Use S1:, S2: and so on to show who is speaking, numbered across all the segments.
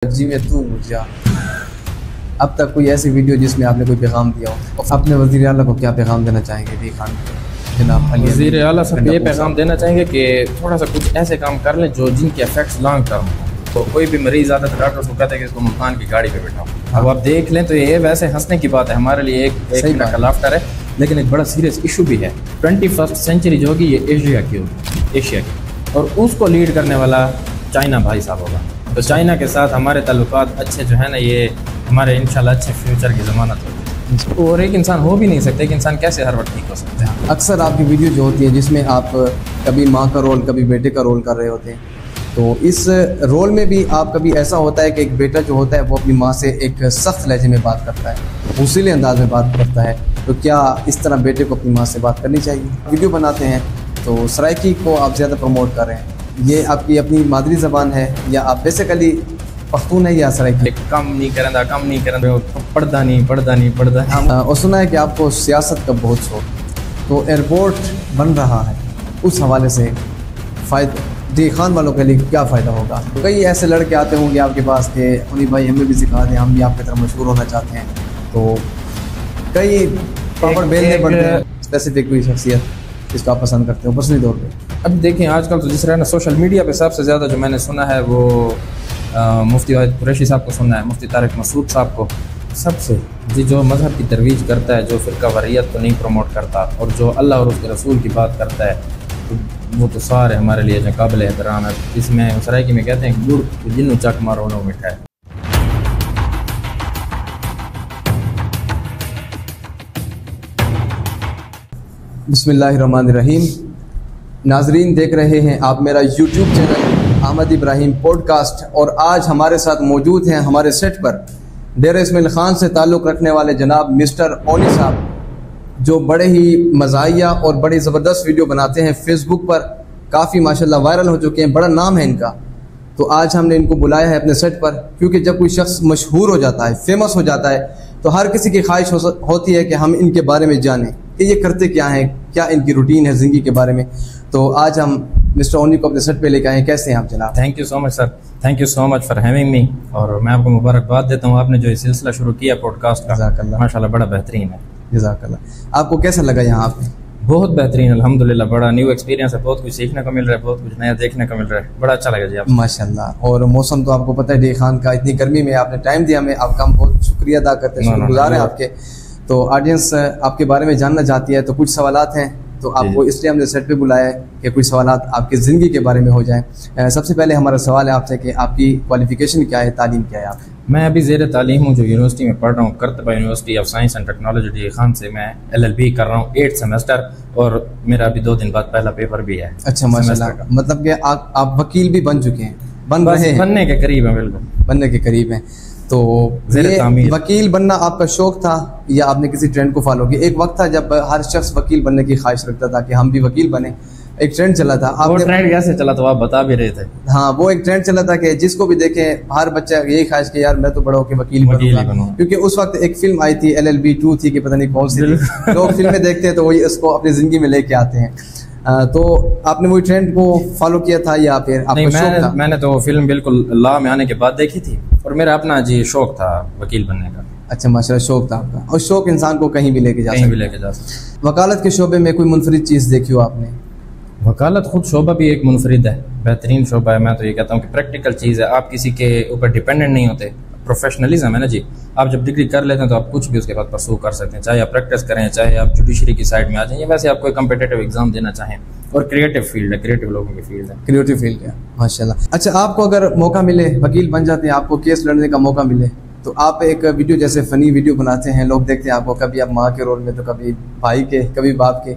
S1: جی میں تو مجھے اب تک کوئی ایسی ویڈیو جس میں آپ نے کوئی پیغام دیا ہو؟ اپنے وزیر اعلیٰ کو کیا پیغام دینا چاہیں گے؟ بھی خان جناب
S2: وزیر اعلیٰ صاحب یہ پیغام دینا چاہیں گے کہ تھوڑا سا کچھ ایسے کام کر لیں جو جن کے افیکٹس لانگ ٹرم ہوں. تو کوئی بھی مریض آتا ہے تو ڈاکٹر کو کہتے ہیں کہ اس کو ملتان کی گاڑی پہ بٹھاؤ. اب آپ دیکھ لیں تو یہ ویسے ہنسنے کی بات ہے ہمارے لیے، ایک منٹ کا لافٹر ہے، لیکن ایک بڑا سیریس ایشو بھی ہے. 21st سینچری جو ہوگی یہ ایشیا کی ہوگی، ایشیا کی، اور اس کو لیڈ کرنے والا چائنا بھائی صاحب ہوگا. تو چائنا کے ساتھ ہمارے تعلقات اچھے جو ہیں نا، یہ ہمارے انشاءاللہ اچھے فیوچر کی ضمانت ہوگی. اور ایک انسان ہو بھی نہیں سکتا، ایک انسان کیسے ہر وقت ٹھیک ہو سکتا ہے؟
S1: اکثر آپ کی ویڈیو جو ہوتی ہے جس میں آپ کبھی ماں کا رول کبھی بیٹے کا رول کر رہے ہوتے ہیں، تو اس رول میں بھی آپ کبھی ایسا ہوتا ہے کہ ایک بیٹا جو ہوتا ہے وہ اپنی ماں سے ایک سخت لہجے میں بات کرتا ہے، اصیل انداز میں بات کرتا ہے، تو کیا اس طرح بیٹے کو اپنی ماں سے بات کرنی چاہیے؟ ویڈیو بناتے ہیں تو سرائکی کو آپ زیادہ پروموٹ کر رہے ہیں، یہ آپ کی اپنی مادری زبان ہے یا آپ بیسیکلی پختون ہے یا سرائکی؟
S2: کم نہیں کرنا پڑھتا نہیں.
S1: اور سنا ہے کہ آپ کو سیاست کا بہت شوق، تو ایئرپورٹ بن رہا ہے، اس حوالے سے فائدہ جی خان والوں کے لیے کیا فائدہ ہوگا؟ تو کئی ایسے لڑکے آتے ہوں گے آپ کے پاس کہ انہیں بھائی ہمیں بھی سکھا دیں، ہم بھی آپ کی طرح مشہور ہونا چاہتے ہیں، تو کئی پاپڑ بیلنے پڑتے ہیں. اسپیسیفک کوئی شخصیت جس کو آپ پسند کرتے ہو پرسنلی طور پہ؟
S2: اب دیکھیں آج کل تو جس طرح نا سوشل میڈیا پہ سب سے زیادہ جو میں نے سنا ہے وہ مفتی واحد قریشی صاحب کو سنا ہے، مفتی طارق مسعود صاحب کو، سب سے جو مذہب کی ترویج کرتا ہے، جو فرقہ واریت کو نہیں پروموٹ کرتا، اور جو اللہ اور اس کے رسول کی بات کرتا ہے، وہ تو سارے ہمارے لیے جو قابل احترام ہے. اس میں سرائکی میں کہتے ہیں گڑ جنو چک مارو نو مٹھا ہے.
S1: بسم اللہ الرحمن الرحیم. ناظرین دیکھ رہے ہیں آپ میرا یوٹیوب چینل احمد ابراہیم پوڈ کاسٹ، اور آج ہمارے ساتھ موجود ہیں ہمارے سیٹ پر ڈیرہ اسماعیل خان سے تعلق رکھنے والے جناب مسٹر اونی صاحب، جو بڑے ہی مزاحیہ اور بڑی زبردست ویڈیو بناتے ہیں، فیس بک پر کافی ماشاءاللہ وائرل ہو چکے ہیں، بڑا نام ہے ان کا. تو آج ہم نے ان کو بلایا ہے اپنے سیٹ پر، کیونکہ جب کوئی شخص مشہور ہو جاتا ہے، فیمس ہو جاتا ہے، تو ہر کسی کی خواہش ہوتی ہے کہ ہم ان کے بارے میں جانیں کہ یہ کرتے کیا ہیں، کیا ان کی روٹین ہے زندگی کے بارے میں. تو آج ہم مسٹر اونی کو اپنے سیٹ پہ لے کے آئے ہیں. کیسے ہیں آپ جناب؟
S2: Thank you so much sir, thank you so much for having me. اور میں آپ کو مبارکباد دیتا ہوں، آپ نے جو یہ سلسلہ شروع کیا پوڈ کاسٹ کا،
S1: جزاک اللہ،
S2: ماشاءاللہ بڑا بہترین ہے.
S1: جزاک اللہ. آپ کو کیسا لگا یہاں آپ نے؟
S2: بہت بہترین الحمدللہ، بڑا نیو ایکسپیرینس ہے، بہت کچھ سیکھنے کو مل رہا ہے، بہت کچھ نیا دیکھنے کو مل رہا ہے، بڑا اچھا لگا جی آپ.
S1: ماشاءاللہ. اور موسم تو آپ کو پتہ ہے ڈے خان کا، اتنی گرمی میں آپ نے ٹائم دیا ہمیں، آپ کا ہم بہت شکریہ ادا کرتے ہیں، شکر گزار ہیں آپ کے. تو آڈینس آپ کے بارے میں جاننا چاہتی ہے، تو کچھ سوالات ہیں، تو آپ کو اس لیے ہم نے سیٹ پہ بلایا ہے کہ کچھ سوالات آپ کی زندگی کے بارے میں ہو جائیں. سب سے پہلے ہمارا سوال ہے آپ سے کہ آپ کی کوالیفیکیشن کیا ہے، تعلیم کیا ہے آپ کی؟
S2: میں ابھی زیر تعلیم ہوں، جو یونیورسٹی میں پڑھ رہا ہوں، Qurtuba university of science and technology D Khan سے. میں LLB کر رہا ہوں 8th سیمسٹر، اور میرا ابھی 2 دن بعد پہلا پیپر بھی ہے.
S1: اچھا ماشاءاللہ. مطلب کہ آپ وکیل بھی بن چکے ہیں؟ بن رہے ہیں؟
S2: بننے کے قریب ہیں، بالکل
S1: بننے کے قریب ہیں. تو یہ وکیل بننا آپ کا شوق تھا یا آپ نے کسی ٹرینڈ کو فالو کیا؟ ایک وقت تھا جب ہر شخص وکیل بننے کی خواہش رکھتا تھا کہ ہم بھی وکیل بنیں، ایک ٹرینڈ چلا تھا.
S2: وہ ٹرینڈ کیسے چلا تو آپ بتا بھی رہے تھے.
S1: ہاں، وہ ایک ٹرینڈ چلا تھا کہ جس کو بھی دیکھیں ہر بچہ یہی خواہش کہ یار میں تو بڑا ہو کے وکیل بنوں گا، کیونکہ اس وقت ایک فلم آئی تھی LLB 2 تھی کہ پتہ نہیں کون سی تھی. لوگ فلمیں دیکھتے ہیں تو وہی اس کو اپنی زندگی میں لے کے آتے ہیں. تو آپ نے وہی ٹرینڈ کو فالو کیا تھا یا پھر آپ کو شوق تھا؟
S2: میں نے تو فلم بالکل لا میں آنے کے بعد دیکھی تھی، اور میرا اپنا جی شوق تھا وکیل بننے کا.
S1: اچھا ماشاءاللہ، شوق تھا آپ کا، اور شوق انسان کو کہیں بھی لے کے جا سکتا. وکالت کے شعبے میں کوئی منفرد چیز دیکھی ہو آپ نے؟
S2: وکالت خود شعبہ بھی ایک منفرد ہے، بہترین شعبہ ہے. میں تو یہ کہتا ہوں کہ پریکٹیکل چیز ہے، آپ کسی کے اوپر ڈیپینڈنٹ نہیں ہوتے، پروفیشنلزم ہے نا جی. آپ جب ڈگری کر لیتے ہیں تو آپ کچھ بھی اس کے بعد پرسو کر سکتے ہیں، چاہے آپ پریکٹس کریں، چاہے آپ جوڈیشری کی سائڈ میں آ جائیں، یا ویسے آپ کوئی کمپیٹیٹیو ایگزام دینا چاہیں. اور کریٹو فیلڈ ہے، کریٹو لوگوں کی فیلڈ ہے،
S1: کریٹو فیلڈ ہے ماشاءاللہ. اچھا، آپ کو اگر موقع ملے، وکیل بن جاتے ہیں، آپ کو کیس لڑنے کا موقع ملے، تو آپ ایک ویڈیو جیسے فنی ویڈیو بناتے ہیں، لوگ دیکھتے ہیں آپ کو، کبھی آپ ماں کے رول میں، تو کبھی بھائی کے، کبھی باپ کے،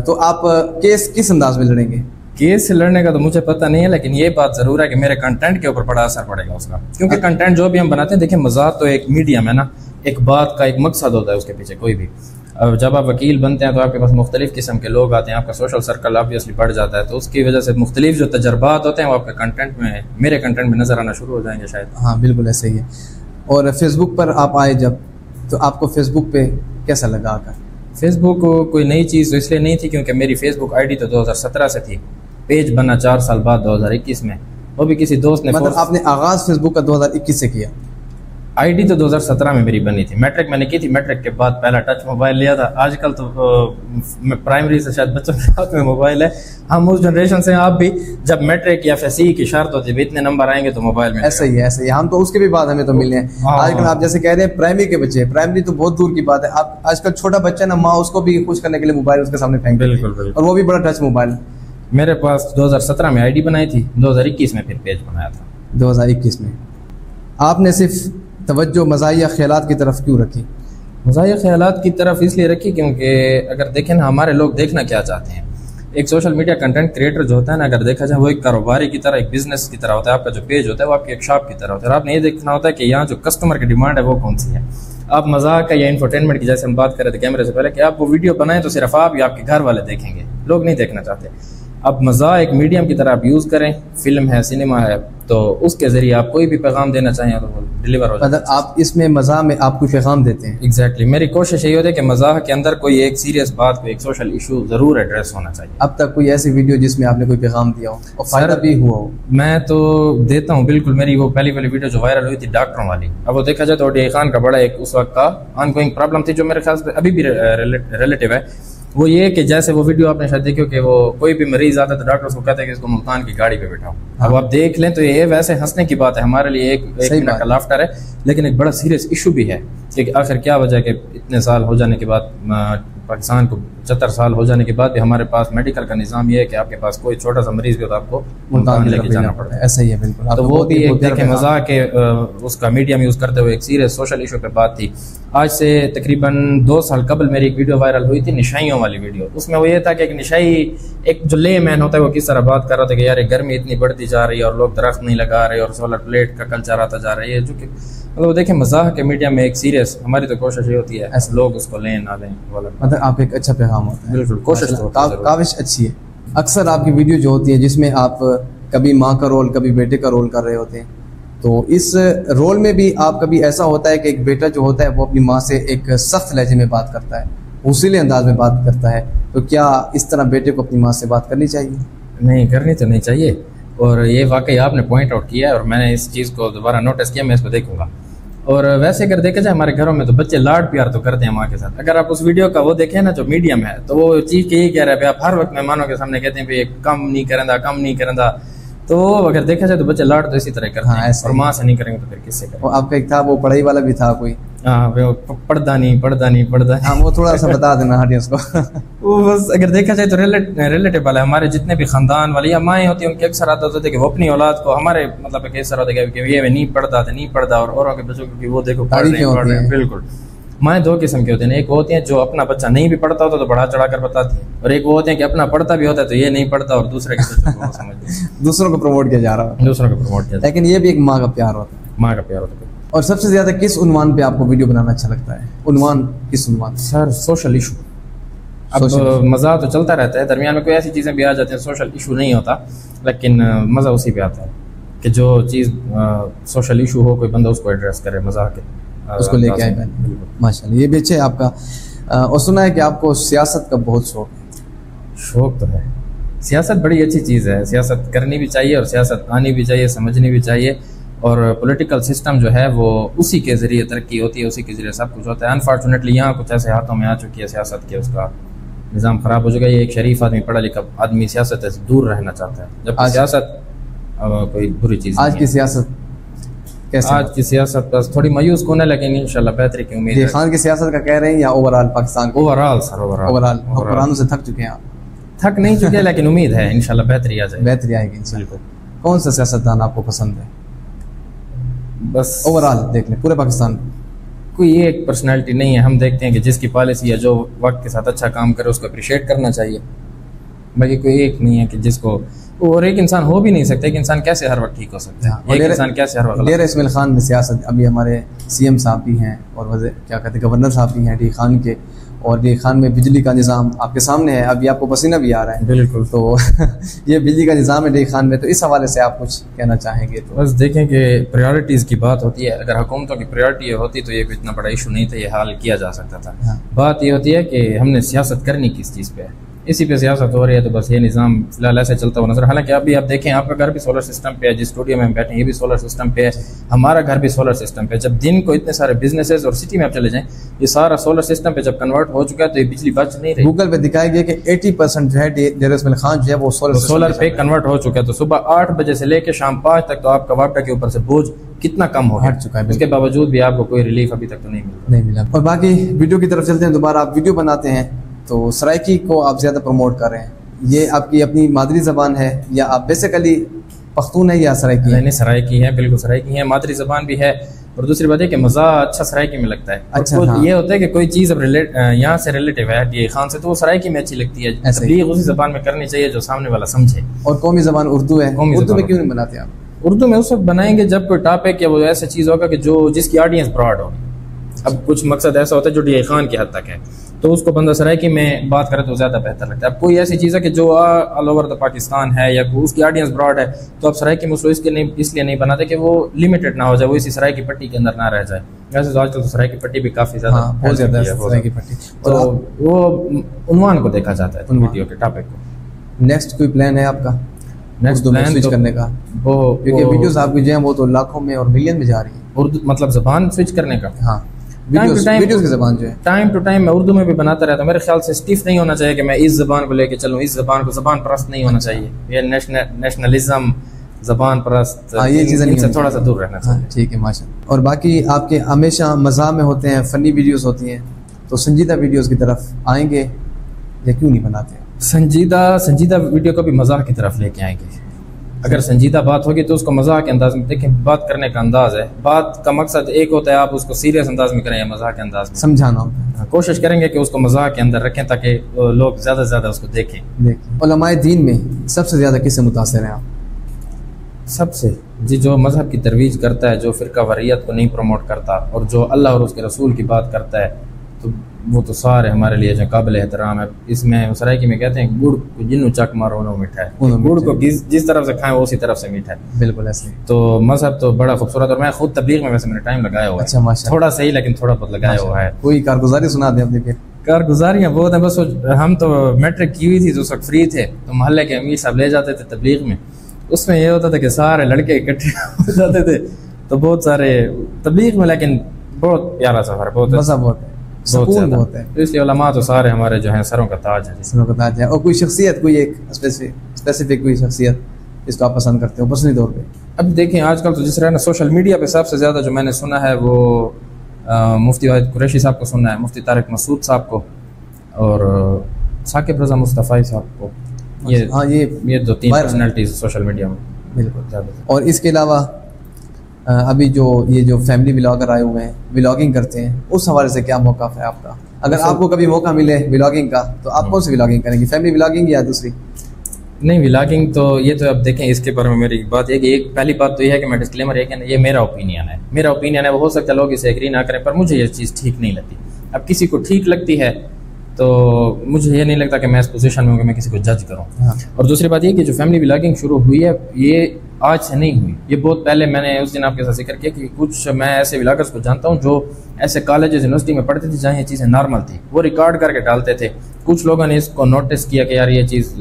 S1: تو آپ کیس کس انداز میں لڑیں گے؟
S2: کیس سے لڑنے کا تو مجھے پتہ نہیں ہے، لیکن یہ بات ضرور ہے کہ میرے کنٹینٹ کے اوپر بڑا اثر پڑے گا اس کا، کیونکہ کنٹینٹ جو بھی ہم بناتے ہیں، دیکھیں مزاح تو ایک میڈیم ہے نا، ایک بات کا ایک مقصد ہوتا ہے اس کے پیچھے کوئی بھی. جب آپ وکیل بنتے ہیں تو آپ کے پاس مختلف قسم کے لوگ آتے ہیں، آپ کا سوشل سرکل آبویسلی بڑھ جاتا ہے، تو اس کی وجہ سے مختلف جو تجربات ہوتے ہیں وہ آپ کے کنٹینٹ میں، میرے کنٹینٹ میں نظر آنا شروع ہو جائیں گے شاید.
S1: ہاں بالکل ایسے ہی ہے. اور فیس بک پر آپ آئے جب، تو آپ کو فیس بک پہ کیسا لگا آ کر؟
S2: فیس بک کوئی نئی چیز تو اس لیے نہیں تھی کیونکہ میری فیس بک ID تو 2017 سے تھی، پیج بنا 4 سال بعد 2021 میں. وہ بھی کسی دوست نے.
S1: مطلب آپ نے آغاز فیس بک کا 2021 سے کیا؟
S2: آئی ڈی تو 2017 میں میری بنی تھی. میٹرک میں نے کی تھی, میٹرک کے بعد پہلا ٹچ موبائل لیا تھا. آج کل تو پرائمری سے شاید بچوں کے ہاتھ میں موبائل ہے. ہم اس جنریشن سے ہیں, آپ بھی. جب میٹرک یا FSC کی شرط ہوتی ہے اتنے نمبر آئیں گے تو موبائل میں.
S1: ایسا ہی ہے. ہم تو اس کے بھی بعد ہمیں تو ملے ہیں. آج کل آپ جیسے کہہ رہے ہیں پرائمری کے بچے, پرائمری تو بہت دور کی بات ہے. آپ آج کل چھوٹا بچہ نا, ماں اس کو بھی خوش کرنے کے لیے موبائل اس کے سامنے پھینک.
S2: بالکل.
S1: اور وہ بھی بڑا ٹچ موبائل.
S2: میرے پاس 2017 میں ID بنائی تھی, 2021 میں پھر پیج بنایا تھا.
S1: 2021 میں آپ نے صرف توجہ مزاحیہ خیالات کی طرف کیوں رکھی؟
S2: مزاحیہ خیالات کی طرف اس لیے رکھی کیونکہ اگر دیکھیں نا ہمارے لوگ دیکھنا کیا چاہتے ہیں. ایک سوشل میڈیا کنٹینٹ کریٹر جو ہوتا ہے نا, اگر دیکھا جائے وہ ایک کاروباری کی طرح, ایک بزنس کی طرح ہوتا ہے. آپ کا جو پیج ہوتا ہے وہ آپ کی ایک شاپ کی طرح ہوتا ہے, اور آپ نے یہ دیکھنا ہوتا ہے کہ یہاں جو کسٹمر کی ڈیمانڈ ہے وہ کون سی ہے. آپ مذاق کا یا انفرٹینمنٹ کی, جیسے ہم بات کر رہے تھے کیمرے سے پہلے, کہ آپ وہ ویڈیو بنائیں تو صرف آپ یا آپ کے گھر والے دیکھیں گے, لوگ نہیں دیکھنا چاہتے. اب مزاح ایک میڈیم کی طرح آپ یوز کریں, فلم ہے, سنیما ہے, تو اس کے ذریعے آپ کوئی بھی پیغام دینا چاہیں تو وہ ڈیلیور ہو جاتا ہے.
S1: آپ اس میں مزاح میں آپ کو پیغام دیتے ہیں؟
S2: ایگزیکٹلی. میری کوشش یہی ہوتی ہے کہ مزاح کے اندر کوئی ایک سیریس بات, کوئی ایک سوشل ایشو ضرور ایڈریس ہونا چاہیے.
S1: اب تک کوئی ایسی ویڈیو جس میں آپ نے کوئی پیغام دیا ہو اور فائدہ بھی ہوا ہو؟
S2: میں تو دیتا ہوں بالکل. میری وہ پہلی والی ویڈیو جو وائرل ہوئی تھی ڈاکٹروں والی, اب وہ دیکھا جائے تو ODI خان کا بڑا ایک اس وقت کا آن گوئنگ پرابلم تھی جو میرے خیال سے ابھی بھی ریلیٹیو ہے. وہ یہ کہ جیسے وہ ویڈیو آپ نے شاید دیکھی ہو کہ وہ کوئی بھی مریض آتا ہے تو ڈاکٹر اس کو کہتے ہیں کہ اس کو ملتان کی گاڑی پہ بٹھاؤ. اب آپ دیکھ لیں تو یہ ویسے ہنسنے کی بات ہے ہمارے لیے, ایک منٹ کا لافٹر ہے, لیکن ایک بڑا سیریس ایشو بھی ہے کہ آخر کیا وجہ ہے کہ اتنے سال ہو جانے کے بعد, پاکستان کو 75 سال ہو جانے کے بعد بھی ہمارے پاس میڈیکل کا نظام یہ ہے کہ آپ کے پاس کوئی چھوٹا سا مریض بھی ہو تو آپ کو ملتان لے کے جانا پڑتا ہے.
S1: ایسا ہی ہے بالکل.
S2: تو وہ بھی ایک دیکھیں مزاح کے اس کا میڈیم یوز کرتے ہوئے ایک سیریس سوشل ایشو پہ بات تھی. آج سے تقریباً 2 سال قبل میری ایک ویڈیو وائرل ہوئی تھی, نشائیوں والی ویڈیو. اس میں وہ یہ تھا کہ ایک نشائی, ایک جو لے مین ہوتا ہے وہ کس طرح بات کر رہا تھا کہ یار گرمی اتنی بڑھتی جا رہی ہے اور لوگ درخت نہیں لگا رہے اور سولر پلیٹ کا کلچر آتا جا رہا ہے, جو کہ مطلب دیکھیں مزاح کے میڈیا میں ایک سیریس. ہماری تو کوشش یہ ہوتی ہے ایسے لوگ اس کو لیں نہ لیں,
S1: مطلب آپ ایک اچھا پیغام ہوتا ہے.
S2: بالکل کوشش
S1: کاوش اچھی ہے. اکثر آپ کی ویڈیو جو ہوتی ہے جس میں آپ کبھی ماں کا رول کبھی بیٹے کا رول کر رہے ہوتے ہیں, تو اس رول میں بھی آپ کبھی ایسا ہوتا ہے کہ ایک بیٹا جو ہوتا ہے وہ اپنی ماں سے ایک سخت لہجے میں بات کرتا ہے, حوصلے انداز میں بات کرتا ہے, تو کیا اس طرح بیٹے کو اپنی ماں سے بات کرنی چاہیے؟
S2: نہیں, کرنی تو نہیں چاہیے. اور یہ واقعی آپ نے پوائنٹ آؤٹ کیا ہے اور میں نے اس چیز کو دوبارہ نوٹس کیا, میں اس کو دیکھوں گا. اور ویسے اگر دیکھا جائے ہمارے گھروں میں تو بچے لاڈ پیار تو کرتے ہیں ماں کے ساتھ. اگر آپ اس ویڈیو کا وہ دیکھیں نا جو میڈیم ہے, تو وہ چیز یہی کہہ رہا ہے آپ ہر وقت مہمانوں کے سامنے کہتے ہیں کہ کم نہیں کرندا, تو اگر دیکھا جائے تو بچے لاڈ تو اسی طرح کرتے ہیں, اور ماں سے نہیں کریں گے تو پھر کس سے کریں.
S1: آپ کا ایک تھا وہ پڑھائی والا بھی تھا کوئی,
S2: پڑھتا نہیں.
S1: ہاں وہ تھوڑا سا بتا دینا ہڈیس کو.
S2: وہ بس اگر دیکھا جائے تو ریلیٹیبل ہے. ہمارے جتنے بھی خاندان والے یا مائیں ہوتی ہیں ان کے اکثر عادت ہوتی ہے کہ وہ اپنی اولاد کو, ہمارے مطلب کہ ایسا ہوتا ہے کہ یہ نہیں پڑھتا, اور اوروں کے بچوں کو وہ دیکھو پڑھ رہے ہیں. بالکل. مائیں 2 قسم کی ہوتی ہیں, ایک وہ ہوتی ہیں جو اپنا بچہ نہیں بھی پڑھتا ہوتا تو بڑھا چڑھا کر بتاتی ہیں, اور ایک وہ ہوتے ہیں کہ اپنا پڑھتا بھی ہوتا ہے تو یہ نہیں پڑھتا اور دوسرے کے بچوں کو سمجھتے ہیں.
S1: دوسروں کو پروموٹ کیا جا رہا ہے. لیکن یہ بھی ایک ماں کا پیار ہوتا ہے. اور سب سے زیادہ کس عنوان پہ آپ کو ویڈیو بنانا اچھا لگتا ہے؟ کس عنوان؟
S2: سر سوشل ایشو. اب مزہ تو چلتا رہتا ہے, درمیان میں کوئی ایسی چیزیں بھی آ جاتی ہیں, سوشل ایشو نہیں ہوتا, لیکن مزہ اسی پہ آتا ہے کہ جو چیز سوشل ایشو ہو کوئی بندہ اس کو ایڈریس کرے, مزہ کے
S1: اس کو لے کے آئے. ماشاء اللہ, یہ بھی اچھا ہے آپ کا. اور سنا ہے کہ آپ کو سیاست کا بہت شوق ہے.
S2: شوق تو ہے, سیاست بڑی اچھی چیز ہے, سیاست کرنی بھی چاہیے اور سیاست آنی بھی چاہیے, سمجھنی بھی چاہیے. اور پولیٹیکل سسٹم جو ہے وہ اسی کے ذریعے ترقی ہوتی ہے, اسی کے ذریعے سب کچھ ہوتا ہے. انفارچونیٹلی یہاں کچھ ایسے ہاتھوں میں آ چکی ہے سیاست کے, اس کا نظام خراب ہو چکا ہے. یہ ایک شریف آدمی, پڑھا لکھا آدمی سیاست سے دور رہنا چاہتا ہے, جبکہ سیاست کوئی بری چیز.
S1: آج کی سیاست کیسے؟
S2: آج کی سیاست بس تھوڑی مایوس کن ہے, لیکن انشاءاللہ بہتری کی امید ہے.
S1: خان کی سیاست کا کہہ رہے ہیں یا اوورآل پاکستان؟
S2: اوورآل سر, اوورآل.
S1: حکمرانوں سے تھک چکے ہیں آپ؟
S2: تھک نہیں چکے, لیکن امید ہے انشاءاللہ بہتری آ جائے.
S1: بہتری آئے گی انشاءاللہ. کون سا سیاستدان آپ کو پسند ہے؟
S2: بس
S1: اوورآل دیکھ لیں پورے پاکستان میں.
S2: کوئی ایک پرسنالٹی نہیں ہے, ہم دیکھتے ہیں کہ جس کی پالیسی ہے, جو وقت کے ساتھ اچھا کام کرے اس کو اپریشیٹ کرنا چاہیے. باقی کوئی ایک نہیں ہے کہ جس کو, اور ایک انسان ہو بھی نہیں سکتا. ایک انسان کیسے ہر وقت ٹھیک ہو سکتا ہے, ایک انسان کیسے ہر وقت.
S1: ڈیر اسماعیل خان میں سیاست, ابھی ہمارے CM صاحب بھی ہیں اور کیا کہتے ہیں گورنر صاحب بھی ہیں ڈی خان کے, اور ڈی خان میں بجلی کا نظام آپ کے سامنے ہے, ابھی آپ کو پسینہ بھی آ رہا ہے.
S2: بالکل.
S1: تو یہ بجلی کا نظام ہے ڈی خان میں, تو اس حوالے سے آپ کچھ کہنا چاہیں گے؟ تو
S2: بس دیکھیں کہ پریورٹیز کی بات ہوتی ہے. اگر حکومتوں کی پریورٹی ہوتی تو یہ اتنا بڑا ایشو نہیں تھا, یہ حل کیا جا سکتا تھا. بات یہ ہوتی ہے کہ ہم نے سیاست کرنی کس چیز پہ ہے. اسی پہ سیاست ہو رہی ہے. تو بس یہ نظام فی الحال ایسے چلتا ہوا نظر. حالانکہ ابھی آپ دیکھیں آپ کا گھر بھی سولر سسٹم پہ ہے, جس اسٹوڈیو میں ہم بیٹھے ہیں یہ بھی سولر سسٹم پہ ہے, ہمارا گھر بھی سولر سسٹم پہ ہے. جب دن کو اتنے سارے بزنسز اور سٹی میں آپ چلے جائیں یہ سارا سولر سسٹم پہ جب کنورٹ ہو چکا ہے تو یہ بجلی بچ نہیں رہی.
S1: گوگل پہ دکھایا گیا کہ 80% جو ہے ڈیر اسماعیل خان جو ہے وہ
S2: سولر پہ کنورٹ ہو چکا ہے. تو صبح 8 بجے سے لے کے شام 5 تک تو آپ کا واپڈا کے اوپر سے بوجھ کتنا کم ہو
S1: ہٹ چکا ہے.
S2: اس کے باوجود بھی آپ کو کوئی ریلیف ابھی تک تو نہیں ملا.
S1: اور باقی ویڈیو کی طرف چلتے ہیں. دوبارہ آپ ویڈیو بناتے ہیں تو سرائکی کو آپ زیادہ پروموٹ کر رہے ہیں. یہ آپ کی اپنی مادری زبان ہے یا آپ بیسیکلی پختون ہے یا سرائکی؟
S2: نہیں سرائکی ہے, بالکل سرائکی ہے, مادری زبان بھی ہے. اور دوسری بات ہے کہ مزہ اچھا سرائکی میں لگتا ہے.
S1: اچھا
S2: یہ ہوتا ہے کہ کوئی چیز اب یہاں سے ریلیٹیو ہے ڈی خان سے تو وہ سرائکی میں اچھی لگتی ہے. تبلیغ اسی زبان میں کرنی چاہیے جو سامنے والا سمجھے.
S1: اور قومی زبان اردو ہے. اردو میں کیوں نہیں بناتے آپ؟
S2: اردو میں اس وقت بنائیں گے جب کوئی ٹاپک یا وہ ایسا چیز ہوگا کہ جس کی آڈینس براڈ ہوگی. اب کچھ مقصد ایسا ہوتا ہے جو ڈی خان کی حد تک ہے تو اس کو بندہ سرائکی میں بات کرے تو زیادہ بہتر لگتا ہے. اب کوئی ایسی چیز ہے کہ جو آل اوور دا پاکستان ہے یا اس کی آڈینس براڈ ہے تو آپ سرائکی میں اس لیے نہیں بناتے کہ وہ لمیٹڈ نہ ہو جائے, وہ اسی سرائکی پٹی کے اندر نہ رہ جائے. ویسے تو آج کل تو سرائکی پٹی بھی کافی زیادہ
S1: بہت زیادہ سرائکی پٹی,
S2: تو وہ عنوان کو دیکھا جاتا ہے ویڈیو کے ٹاپک کو.
S1: نیکسٹ کوئی پلان ہے آپ کا
S2: نیکسٹ پلان
S1: سوئچ کرنے کا؟ وہ کیونکہ ویڈیوز آپ کی جو ہیں وہ تو لاکھوں میں اور ملین میں جا رہی ہیں.
S2: اردو مطلب زبان سوئچ کرنے کا؟
S1: ہاں ویڈیوز کی زبان جو ہے
S2: ٹائم ٹو ٹائم میں اردو میں بھی بناتا رہتا ہوں. میرے خیال سے اسٹیف نہیں ہونا چاہیے کہ میں اس زبان کو لے کے چلوں, اس زبان کو زبان پرست نہیں ہونا چاہیے. یہ نیشنلزم زبان پرست
S1: یہ چیزیں
S2: سے تھوڑا سا دور رہنا چاہیے.
S1: ٹھیک ہے ماشاء اللہ. اور باقی آپ کے ہمیشہ مزاح میں ہوتے ہیں, فنی ویڈیوز ہوتی ہیں, تو سنجیدہ ویڈیوز کی طرف آئیں گے یا کیوں نہیں بناتے؟
S2: سنجیدہ ویڈیو کو بھی مزاح کی طرف لے کے آئیں گے. اگر سنجیدہ بات ہوگی تو اس کو مزاح کے انداز میں دیکھیں. بات کرنے کا انداز ہے, بات کا مقصد ایک ہوتا ہے آپ اس کو سیریس انداز میں کریں یا مزاح کے انداز میں
S1: سمجھانا ہوتا ہے.
S2: کوشش کریں گے کہ اس کو مزاح کے اندر رکھیں تاکہ لوگ زیادہ سے زیادہ اس کو دیکھیں.
S1: علماء دین میں سب سے زیادہ کس سے متاثر ہیں آپ؟
S2: سب سے جو مذہب کی ترویج کرتا ہے, جو فرقہ واریت کو نہیں پروموٹ کرتا, اور جو اللہ اور اس کے رسول کی بات کرتا ہے, تو وہ تو سارے ہمارے لیے جو قابل احترام ہے. اس میں سرائکی میں کہتے ہیں گڑ کو جنو چک مارو نو میٹھا ہے. گڑ کو جس طرف سے کھائیں وہ اسی طرف سے میٹھا ہے.
S1: بالکل ایسے.
S2: تو مذہب تو بڑا خوبصورت, اور میں خود تبلیغ میں ویسے میں نے ٹائم لگایا ہوا ہے.
S1: اچھا ماشاءاللہ.
S2: تھوڑا صحیح لیکن تھوڑا بہت لگایا ہوا ہے.
S1: کوئی کارگزاری سنا دیں اپنی. پھر
S2: کارگزاریاں بہت ہیں. بس ہم تو میٹرک کی ہوئی تھی تو اس وقت فری تھے, تو محلے کے امیر صاحب لے جاتے تھے تبلیغ میں. اس میں یہ ہوتا تھا کہ سارے لڑکے اکٹھے ہو جاتے تھے, تو بہت سارے تبلیغ میں, لیکن بہت پیارا سفر, بہت
S1: مزہ بہت ہے, سکون بہت ہے.
S2: اس لیے علماء تو سارے ہمارے جو ہیں سروں کا تاج ہے.
S1: سروں کا تاج ہے. اور کوئی شخصیت, کوئی ایک اسپیسیفک کوئی شخصیت جس کو آپ پسند کرتے ہو پرسنلی طور پہ؟
S2: اب دیکھیں آج کل تو جس طرح نا سوشل میڈیا پہ سب سے زیادہ جو میں نے سنا ہے وہ مفتی واحد قریشی صاحب کو سنا ہے, مفتی طارق مسعود صاحب کو, اور ثاقب رضا مصطفی صاحب کو. یہ دو تین پرسنالٹیز سوشل میڈیا میں
S1: بالکل زیادہ. اور اس کے علاوہ ابھی جو فیملی ولاگر آئے ہوئے ہیں, ولاگنگ کرتے ہیں, اس حوالے سے کیا موقف ہے آپ کا؟ اگر آپ کو کبھی موقع ملے ولاگنگ کا تو آپ کون سی ولاگنگ کریں گے, فیملی ولاگنگ یا دوسری؟
S2: نہیں ولاگنگ تو یہ تو اب دیکھیں, اس کے بارے میں میری بات ہے کہ ایک پہلی بات تو یہ ہے کہ میں ڈسکلیمر ہے کہ یہ میرا اوپینین ہے. وہ ہو سکتا ہے لوگ اسے ایگری نہ کریں, پر مجھے یہ چیز ٹھیک نہیں لگتی. اب کسی کو ٹھیک لگتی ہے تو مجھے یہ نہیں لگتا کہ میں اس پوزیشن میں ہوں کہ میں کسی کو جج کروں. اور دوسری بات یہ کہ جو فیملی ولاگنگ شروع ہوئی ہے یہ آج سے نہیں ہوئی, یہ بہت پہلے میں نے اس دن آپ کے ساتھ ذکر کیا کہ کچھ میں ایسے ولاگرز کو جانتا ہوں جو ایسے کالجز یونیورسٹی میں پڑھتے تھے جہاں یہ چیزیں نارمل تھی, وہ ریکارڈ کر کے ڈالتے تھے. کچھ لوگوں نے اس کو نوٹس کیا کہ یار یہ چیز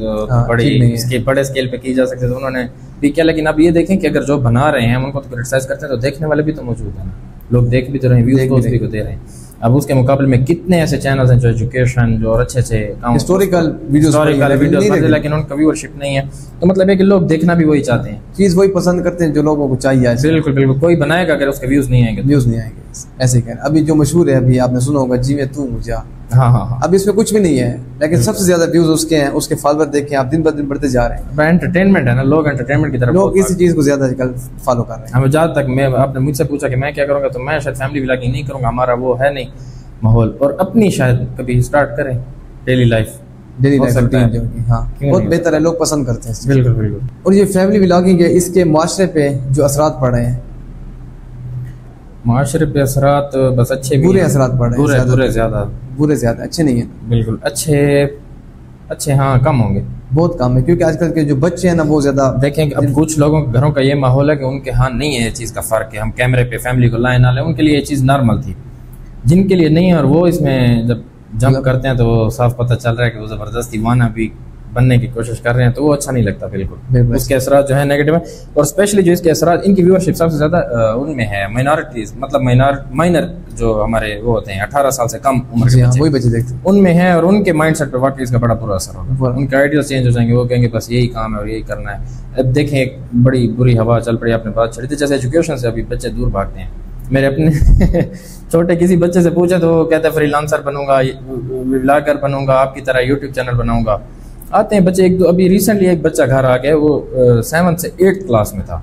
S2: بڑی اس کے بڑے اسکیل پہ کی جا سکتی ہے, انہوں نے بھی کیا. لیکن اب یہ دیکھیں کہ اگر جو بنا رہے ہیں ہم ان کو تو کرٹیسائز کرتے ہیں تو دیکھنے والے بھی تو موجود ہیں نا, لوگ دیکھ بھی تو رہے ہیں, ویوز بھی کو دے رہے ہیں. اب اس کے مقابلے میں کتنے ایسے چینلز ہیں جو ایجوکیشن, جو اور اچھے
S1: ہسٹوریکل ویڈیوز
S2: لیکن ان کا ویورشپ نہیں ہے. تو مطلب ہے کہ لوگ دیکھنا بھی وہی چاہتے ہیں,
S1: چیز وہی پسند کرتے ہیں جو لوگوں کو چاہیے.
S2: بالکل کوئی بنائے گا اگر اس کے ویوز نہیں آئیں گے
S1: ایسے ہی. ابھی جو مشہور ہے, ابھی آپ نے سنا ہوگا جی میں تو مجھے,
S2: ہاں
S1: اب اس میں کچھ بھی نہیں ہے, لیکن سب سے زیادہ ویوز اس کے ہیں, اس کے فالوور دیکھیں آپ, دن بہ دن بڑھتے جا رہے ہیں.
S2: انٹرٹینمنٹ ہے نا, لوگ انٹرٹینمنٹ کی طرف,
S1: لوگ اسی چیز کو زیادہ فالو کر رہے ہیں.
S2: جہاں تک میں آپ نے مجھ سے پوچھا کہ میں کیا کروں گا, تو میں شاید فیملی ولاگنگ نہیں کروں گا, ہمارا وہ ہے نہیں ماحول. اور اپنی شاید کبھی اسٹارٹ کریں ڈیلی لائف
S1: روٹین جو ہاں بہت بہتر ہے, لوگ پسند کرتے ہیں.
S2: بالکل. اور
S1: یہ فیملی ولاگنگ ہے, اس کے معاشرے پہ جو اثرات پڑ رہے ہیں,
S2: معاشرے پہ اثرات بس اچھے
S1: برے اثرات پڑ رہے ہیں. برے زیادہ اچھے نہیں ہیں.
S2: بالکل اچھے ہاں کم ہوں گے,
S1: بہت کم ہے, کیونکہ آج کل کے جو بچے ہیں نا وہ زیادہ
S2: دیکھیں اب کچھ لوگوں کے گھروں کا یہ ماحول ہے کہ ان کے ہاں نہیں ہے یہ چیز کا فرق ہے, ہم کیمرے پہ فیملی کو لائیں نہ لیں, ان کے لیے یہ چیز نارمل تھی. جن کے لیے نہیں ہے اور وہ اس میں جب جمپ کرتے ہیں تو وہ صاف پتہ چل رہا ہے کہ وہ زبردستی وانا بھی بننے کی کوشش کر رہے ہیں، تو وہ اچھا نہیں لگتا بالکل. اس کے اثرات جو ہے نیگیٹو ہیں، اور اسپیشلی جو اس کے اثرات، ان کی ویورشپ سب سے زیادہ ان میں ہے مائنارٹیز، مطلب مائنر جو ہمارے وہ ہوتے ہیں 18 سال سے کم عمر کے بچے ان میں ہیں، اور ان کے مائنڈ سیٹ پہ واقعی اس کا بڑا برا اثر ہوگا. ان کے آئیڈیاز چینج ہو جائیں گے، وہ کہیں گے بس یہی کام ہے اور یہی کرنا ہے. اب دیکھیں ایک بڑی بری ہوا چل پڑی، آپ نے بات چھڑی تھی، جیسے ایجوکیشن سے ابھی بچے دور بھاگتے ہیں. میرے اپنے چھوٹے کسی بچے سے پوچھا تو وہ کہتا ہے فری لانسر بنوں گا، ولاگر بنوں گا، آپ کی طرح یوٹیوب چینل بناؤں گا. آتے ہیں بچے، ایک دو ابھی ریسنٹلی ایک بچہ گھر آ گیا، وہ 7 سے 8 کلاس میں تھا،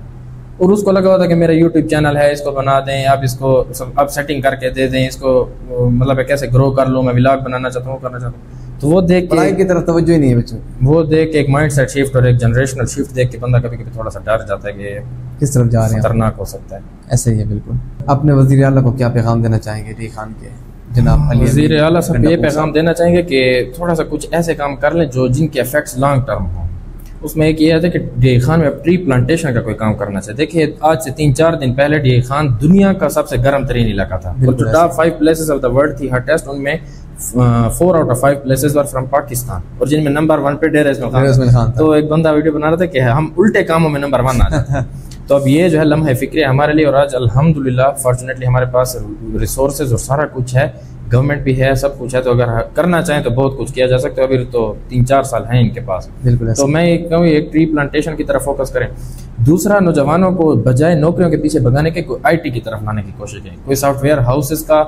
S2: اور اس کو لگا ہوا تھا کہ میرا یوٹیوب چینل ہے، اس کو بنا دیں، آپ اس کو اب سیٹنگ کر کے دے دیں، اس کو مطلب کیسے گرو کر لوں، میں ولاگ بنانا چاہتا ہوں، کرنا چاہتا ہوں. تو وہ دیکھ کے
S1: پڑھائی کی طرف توجہ ہی نہیں ہے بچوں،
S2: وہ دیکھ کے ایک مائنڈ سیٹ شفٹ اور ایک جنریشنل شفٹ دیکھ کے بندہ کبھی کبھی تھوڑا سا ڈر جاتا ہے کہ
S1: کس طرف جا رہے ہیں،
S2: خطرناک ہو سکتا ہے.
S1: ایسے ہی ہے بالکل. اپنے وزیر اعلیٰ کو کیا پیغام دینا چاہیں گے؟ ڈی خان کے جناب
S2: وزیر اعلیٰ صاحب یہ پیغام دینا چاہیں گے کہ تھوڑا سا کچھ ایسے کام کر لیں جو جن کے افیکٹس لانگ ٹرم ہوں. اس میں ایک یہ ہے کہ ڈی خان میں ٹری پلانٹیشن کا کوئی کام کرنا چاہیے. دیکھیے آج سے 3-4 دن پہلے ڈی خان دنیا کا سب سے گرم ترین علاقہ تھا، اور جو top 5 places of the world تھی ہر ٹیسٹ، ان میں 4 out of 5 places were from Pakistan, اور جن میں نمبر 1 پہ ڈیر اسماعیل خان. تو ایک بندہ ویڈیو بنا رہا تھا کہ ہم الٹے کاموں میں نمبر 1 آ جاتے ہیں. تو اب یہ جو ہے لمحہ فکر ہمارے لیے، اور آج الحمدللہ فارچونیٹلی ہمارے پاس ریسورسز اور سارا کچھ ہے، گورنمنٹ بھی ہے، سب کچھ ہے. تو اگر کرنا چاہیں تو بہت کچھ کیا جا سکتا ہے. ابھی تو 3-4 سال ہیں ان کے پاس. تو میں کہوں ایک ٹری پلانٹیشن کی طرف فوکس کریں. دوسرا، نوجوانوں کو بجائے نوکریوں کے پیچھے بھگانے کے کوئی آئی ٹی کی طرف لانے کی کوشش کریں. کوئی سافٹ ویئر ہاؤسز کا،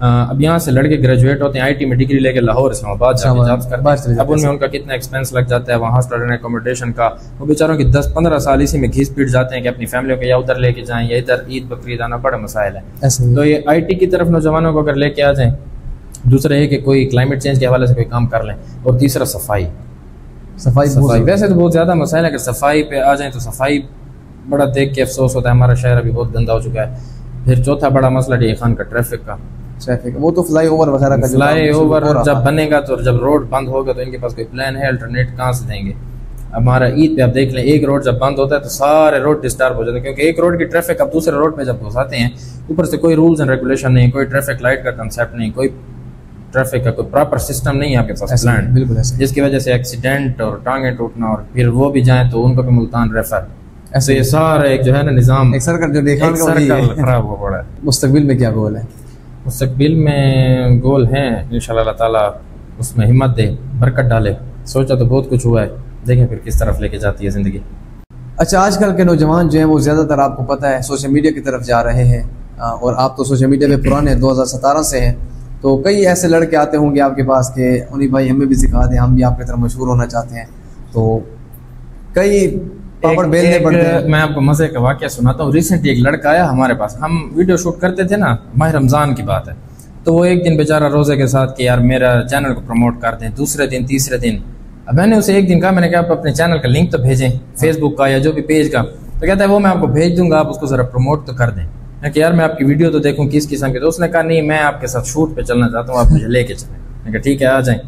S2: اب یہاں سے لڑکے گریجویٹ ہوتے ہیں آئی ٹی میں ڈگری لے کے لاہور اسلام آباد جابس کرتے ہیں. اب ان میں ان کا کتنا ایکسپینس لگ جاتا ہے، وہاں ہاسٹل اینڈ اکوموڈیشن کا. وہ بیچاروں کی 10-15 سال اسی میں گھیس پیٹ جاتے ہیں کہ اپنی فیملیوں کو یا ادھر لے کے جائیں یا ادھر عید بقرعید آنا بڑا مسائل ہے. تو یہ آئی ٹی کی طرف نوجوانوں کو اگر لے کے آ جائیں. دوسرا یہ کہ کوئی کلائمیٹ چینج کے حوالے سے کوئی کام کر لیں. اور تیسرا صفائی ویسے تو بہت زیادہ مسائل ہے، اگر صفائی پہ آ جائیں تو صفائی بڑا دیکھ کے افسوس ہوتا ہے، ہمارا شہر ابھی بہت گندا ہو چکا ہے. پھر چوتھا بڑا مسئلہ ڈی خان کا ٹریفک، وہ تو فلائی اوور وغیرہ کا، فلائی اوور جب بنے گا تو جب روڈ بند ہوگا تو ان کے پاس کوئی پلان ہے، الٹرنیٹ کہاں سے دیں گے. ہمارا عید پہ آپ دیکھ لیں، ایک روڈ جب بند ہوتا ہے تو سارے روڈ ڈسٹرب ہو جاتے ہیں، کیونکہ ایک روڈ کی ٹریفک اب دوسرے روڈ پہ جب گھساتے ہیں، اوپر سے کوئی رولز اینڈ ریگولیشن نہیں، کوئی ٹریفک لائٹ کا کنسیپٹ نہیں، کوئی ٹریفک کا کوئی پراپر سسٹم نہیں ہے آپ کے پاس پلان، جس کی وجہ سے ایکسیڈنٹ اور ٹانگیں ٹوٹنا، اور پھر وہ بھی جائیں تو ان کو بھی ملتان ریفر. ایسے یہ سارا ایک جو ہے نا نظام ایک سرکل خراب ہوا پڑا ہے.
S1: مستقبل میں کیا گول ہے؟
S2: مستقبل میں گول ہیں انشاءاللہ اللہ تعالیٰ اس میں ہمت دے، برکت ڈالے. سوچا تو بہت کچھ ہوا ہے، دیکھیں پھر کس طرف لے کے جاتی ہے زندگی.
S1: اچھا، آج کل کے نوجوان جو ہیں وہ زیادہ تر آپ کو پتہ ہے سوشل میڈیا کی طرف جا رہے ہیں، اور آپ تو سوشل میڈیا پہ پرانے 2017 سے ہیں. تو کئی ایسے لڑکے آتے ہوں گے آپ کے پاس کہ انہیں بھائی ہمیں بھی سکھا دیں، ہم بھی آپ کی طرح مشہور ہونا چاہتے ہیں. تو کئی پاپڑ بیلنے پڑتے ہیں.
S2: میں آپ کو مزے کا واقعہ سناتا ہوں. ریسنٹلی ایک لڑکا آیا ہمارے پاس، ہم ویڈیو شوٹ کرتے تھے نا، ماہ رمضان کی بات ہے. تو وہ ایک دن بیچارہ روزے کے ساتھ کہ یار میرا چینل کو پروموٹ کر دیں. دوسرے دن تیسرے دن، اب میں نے اسے ایک دن کہا، میں نے کہا آپ اپنے چینل کا لنک تو بھیجیں، فیس بک کا یا جو بھی پیج کا. تو کہتا ہے وہ میں آپ کو بھیج دوں گا، آپ اس کو ذرا پروموٹ تو کر دیں. میں کہ یار میں آپ کی ویڈیو تو دیکھوں کس قسم کے. تو اس نے کہا نہیں، میں آپ کے ساتھ شوٹ پہ چلنا چاہتا ہوں، آپ مجھے لے کے چلیں. میں کہا ٹھیک ہے آ جائیں.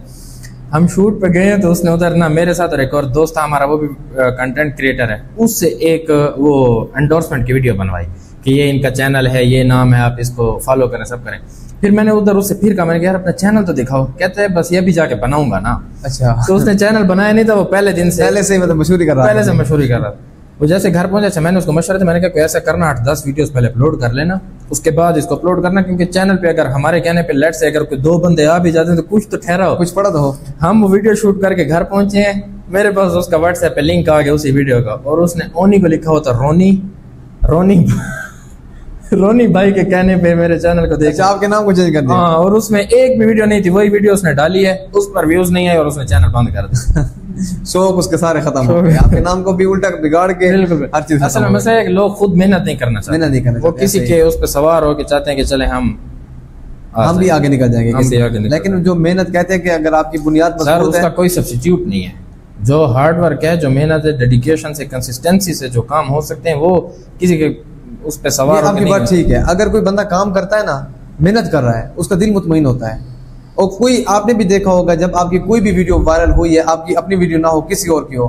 S2: ہم شوٹ پہ گئے تو اس نے ادھر نا میرے ساتھ اور ایک اور دوست تھا ہمارا، وہ بھی کنٹینٹ کریٹر ہے، اس سے ایک وہ انڈورسمنٹ کی ویڈیو بنوائی کہ یہ ان کا چینل ہے، یہ نام ہے، آپ اس کو فالو کریں، سب کریں. پھر میں نے ادھر اس سے پھر کہا، میں نے کہا یار اپنا چینل تو دکھاؤ. کہتے ہیں بس یہ بھی جا کے بناؤں گا نا. اچھا. تو اس نے چینل بنایا نہیں تھا، وہ پہلے دن سے
S1: مطلب مشہوری کر رہا تھا.
S2: وہ جیسے گھر پہنچا تھا، میں نے اس کو مشورہ دیا، میں نے کہا کوئی ایسا کرنا 8-10 ویڈیوز پہلے اپلوڈ کر لینا، اس کے بعد اس کو اپلوڈ کرنا، کیونکہ چینل پہ اگر ہمارے کہنے پہ لیٹ سے اگر کوئی 2 بندے آ بھی جاتے ہیں تو کچھ تو ٹھہرا ہو، کچھ پڑا تو ہو. ہم وہ ویڈیو شوٹ کر کے گھر پہنچے ہیں، میرے پاس اس کا واٹس ایپ پہ لنک آ گیا اسی ویڈیو کا، اور اس نے اونی کو لکھا ہوتا رونی بھائی کے کہنے پہ میرے چینل کو دیکھا.
S1: آپ کے نام کو چینج کر دیا.
S2: ہاں، اور اس میں ایک بھی ویڈیو نہیں تھی، وہی ویڈیو اس نے ڈالی ہے، اس پر ویوز نہیں ہے اور اس نے چینل بند کر دیا.
S1: شوق اس کے سارے ختم ہو گئے، آپ کے نام کو بھی الٹا بگاڑ کے ہر چیز.
S2: اصل میں مسئلہ ہے کہ لوگ خود محنت نہیں کرنا چاہتے، وہ کسی کے اس پہ سوار ہو کے چاہتے ہیں کہ چلیں ہم
S1: بھی آگے نکل جائیں گے. لیکن جو محنت کہتے ہیں کہ اگر آپ کی بنیاد مضبوط ہے،
S2: اس کا کوئی سبسٹیوٹ نہیں ہے. جو ہارڈ ورک ہے، جو محنت ہے، ڈیڈیکیشن سے، کنسسٹنسی سے جو کام ہو سکتے ہیں، وہ کسی کے اس پہ سوار.
S1: آپ کی بات ٹھیک ہے. اگر کوئی بندہ کام کرتا ہے نا، محنت کر رہا ہے، اس کا دل مطمئن ہوتا ہے. اور کوئی آپ نے بھی دیکھا ہوگا جب آپ کی کوئی بھی ویڈیو وائرل ہوئی ہے، آپ کی اپنی ویڈیو نہ ہو، کسی اور کی ہو،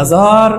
S2: 1000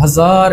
S2: 1000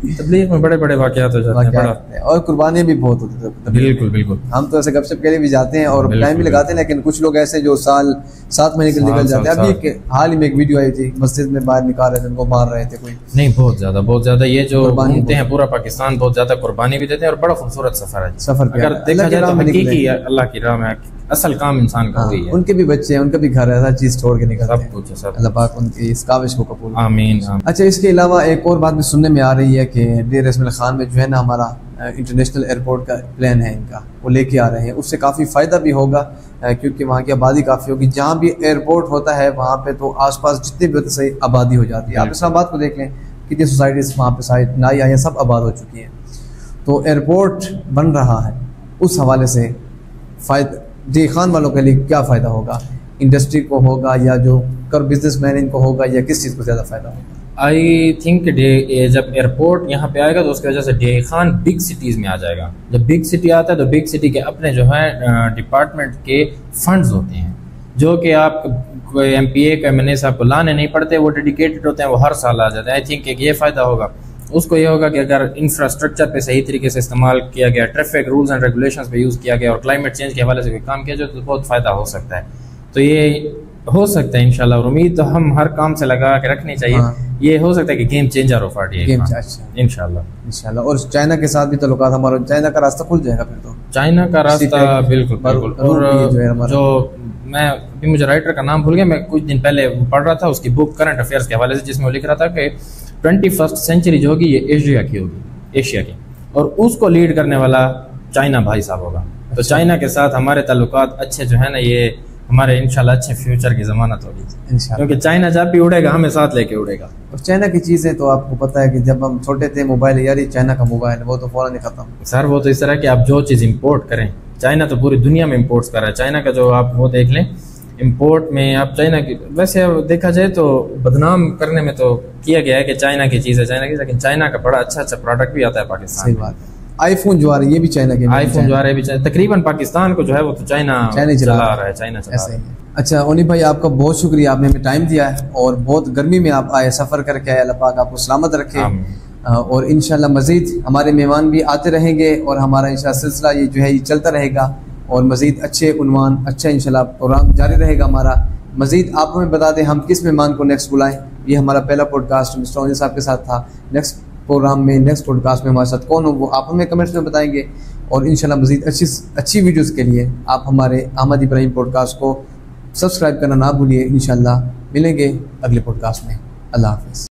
S2: تبلیغ میں بڑے بڑے واقعات ہو جاتے ہیں
S1: اور قربانیاں بھی بہت ہوتی ہیں.
S2: بالکل بالکل.
S1: ہم تو ایسے گپ شپ کے لیے بھی جاتے ہیں اور ٹائم بھی لگاتے ہیں, لیکن کچھ لوگ ایسے جو سال 7 مہینے کے نکل جاتے ہیں. ابھی حال ہی میں ایک ویڈیو آئی تھی, مسجد میں باہر نکال رہے تھے, ان کو مار رہے تھے کوئی. نہیں
S2: بہت زیادہ یہ جو گھومتے ہیں پورا پاکستان, بہت زیادہ قربانی بھی دیتے ہیں اور بڑا خوبصورت سفر ہے.
S1: سفر
S2: اگر دیکھا جائے تو حقیقی اللہ کی راہ میں اصل کام انسان کا وہی ہے.
S1: ان کے بھی بچے ہیں, ان کا بھی گھر ہے, ہر چیز چھوڑ کے نکلتے ہیں.
S2: سب کچھ ہے.
S1: اللہ پاک ان کی اس کاوش کو قبول.
S2: آمین.
S1: اچھا, اس کے علاوہ ایک اور بات بھی سننے میں آ رہی ہے کہ ڈیر اسماعیل خان میں جو ہے نا ہمارا انٹرنیشنل ایئرپورٹ کا پلان ہے ان کا, وہ لے کے آ رہے ہیں. اس سے کافی فائدہ بھی ہوگا کیونکہ وہاں کی آبادی کافی ہوگی. جہاں بھی ایئرپورٹ ہوتا ہے وہاں پہ تو آس پاس جتنے بھی ہوتے صحیح آبادی ہو جاتی ہے. آپ اسلام آباد کو دیکھ لیں, کتنی سوسائٹیز وہاں پہ سائٹ نئی آئی ہیں, سب آباد ہو چکی ہیں. تو ایئرپورٹ بن رہا ہے, اس حوالے سے فائدہ جی خان والوں کے لیے کیا فائدہ ہوگا؟ انڈسٹری کو ہوگا یا جو کر بزنس مین ان کو ہوگا, یا کس چیز کو زیادہ فائدہ ہوگا؟
S2: آئی تھنک جب ایئرپورٹ یہاں پہ آئے گا تو اس کی وجہ سے ڈے خان بگ سٹیز میں آ جائے گا. جب بگ سٹی آتا ہے تو بگ سٹی کے اپنے جو ہے ڈپارٹمنٹ کے فنڈز ہوتے ہیں, جو کہ آپ کوئی ایم پی اے کا ایم این اے صاحب کو لانے نہیں پڑتے, وہ ڈیڈیکیٹڈ ہوتے ہیں, وہ ہر سال آ جاتے ہیں. آئی تھنک ایک یہ فائدہ ہوگا. اس کو یہ ہوگا کہ اگر انفراسٹرکچر پہ صحیح طریقے سے استعمال کیا گیا, ٹریفک رولز اینڈ ریگولیشنز پہ یوز کیا گیا, اور کلائمیٹ چینج کے حوالے سے کوئی کام کیا جائے تو بہت فائدہ ہو سکتا ہے. تو یہ ہو سکتا ہے انشاءاللہ, اور امید تو ہم ہر کام سے لگا کے رکھنی چاہیے. یہ ہو سکتا ہے کہ گیم چینجر ہو پارٹی ہے انشاءاللہ. اور
S1: چائنا کے ساتھ بھی تعلقات ہمارا, چائنا کا راستہ کھل جائے گا پھر تو.
S2: چائنا کا راستہ بالکل. اور جو میں ابھی مجھے رائٹر کا نام بھول گیا, میں کچھ دن پہلے پڑھ رہا تھا اس کی بک کرنٹ افیئرس کے حوالے سے, جس میں وہ لکھ رہا تھا کہ 21st سینچری جو ہوگی یہ ایشیا کی ہوگی, ایشیا کی, اور اس کو لیڈ کرنے والا چائنا بھائی صاحب ہوگا. تو چائنا کے ساتھ ہمارے تعلقات اچھے جو ہے نا, یہ ہمارے انشاءاللہ اچھے فیوچر کی ضمانت ہوگی, کیونکہ چائنا جب بھی اڑے گا ہمیں ساتھ لے کے اڑے گا.
S1: اور چائنا کی چیزیں تو آپ کو پتہ ہے کہ جب ہم چھوٹے تھے موبائل, یار یہ چائنا کا موبائل, وہ تو فوراً ختم.
S2: سر وہ تو اس طرح کہ آپ جو چیز امپورٹ کریں, چائنا تو پوری دنیا میں امپورٹس کر رہا ہے. چائنا کا جو آپ وہ دیکھ لیں امپورٹ میں, آپ چائنا کی ویسے دیکھا جائے تو بدنام کرنے میں تو کیا گیا ہے کہ چائنا کی چیز ہے, چائنا کی, لیکن چائنا کا بڑا اچھا پروڈکٹ بھی آتا ہے پاکستان.
S1: صحیح بات ہے. آئی فون جو آ رہے ہیں یہ بھی چائنا کے,
S2: آئی فون جو آ رہے ہیں تقریباً پاکستان کو جو ہے وہ تو چائنا چلا رہا ہے, چائنا چلا رہا ہے.
S1: اچھا اونی بھائی, آپ کا بہت شکریہ, آپ نے ہمیں ٹائم دیا ہے, اور بہت گرمی میں آپ آئے, سفر کر کے آئے. اللہ پاک آپ کو سلامت رکھے, اور انشاءاللہ مزید ہمارے مہمان بھی آتے رہیں گے, اور ہمارا انشاءاللہ سلسلہ یہ جو ہے یہ چلتا رہے گا, اور مزید اچھے عنوان, اچھا انشاءاللہ پروگرام جاری رہے گا ہمارا. مزید آپ ہمیں بتا دیں ہم کس مہمان کو نیکسٹ بلائیں. یہ ہمارا پہلا پوڈ کاسٹ مسٹر اونی صاحب کے ساتھ تھا. نیکسٹ پروگرام میں, نیکسٹ پوڈ کاسٹ میں ہمارے ساتھ کون ہو وہ آپ ہمیں کمنٹس میں بتائیں گے. اور انشاءاللہ مزید اچھی ویڈیوز کے لیے آپ ہمارے احمد ابراہیم پوڈ کاسٹ کو سبسکرائب کرنا نہ بھولیے. انشاءاللہ ملیں گے اگلے پوڈ کاسٹ میں. اللہ حافظ.